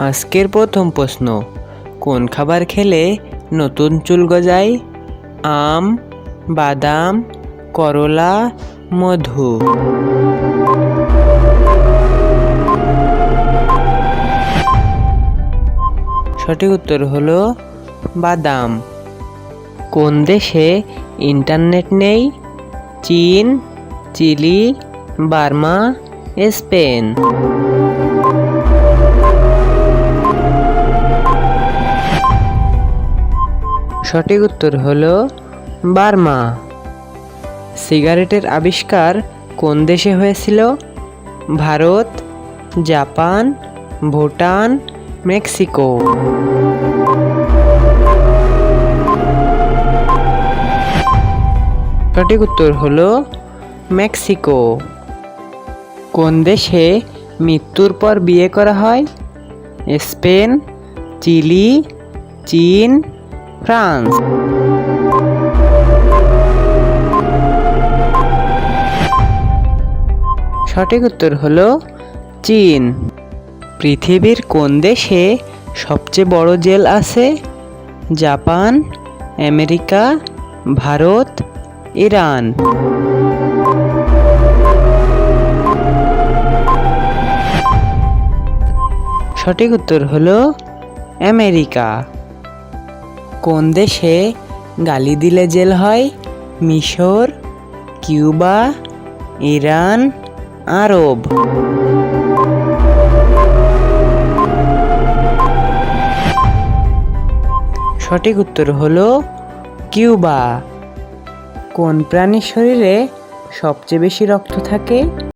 আজকের প্রথম প্রশ্ন, কোন খাবার খেলে নতুন চুল গজায়? আম, বাদাম, করলা, মধু। সঠিক উত্তর হলো বাদাম। কোন দেশে ইন্টারনেট নেই? চীন, চিলি, বার্মা, স্পেন। সঠিক উত্তর হলো বার্মা। সিগারেটের আবিষ্কার কোন দেশে হয়েছিল? Bharat, Japan, Bhutan, Mexico. সঠিক উত্তর হলো মেক্সিকো। কোন দেশে মৃত্যুর পর বিয়ে করা হয়? স্পেন, চিলি, চীন, ফ্রান্স। সঠিক উত্তর হলো চীন। পৃথিবীর কোন দেশে সবচেয়ে বড় জেল আছে? Japan, America, Bharat, Iran. সঠিক উত্তর হলো আমেরিকা। কোন দেশে গালি দিলে জেল হয়? মিশর, কিউবা, ইরান, আরব। সঠিক উত্তর হলো কিউবা। কোন প্রাণীর শরীরে সবচেয়ে বেশি রক্ত থাকে?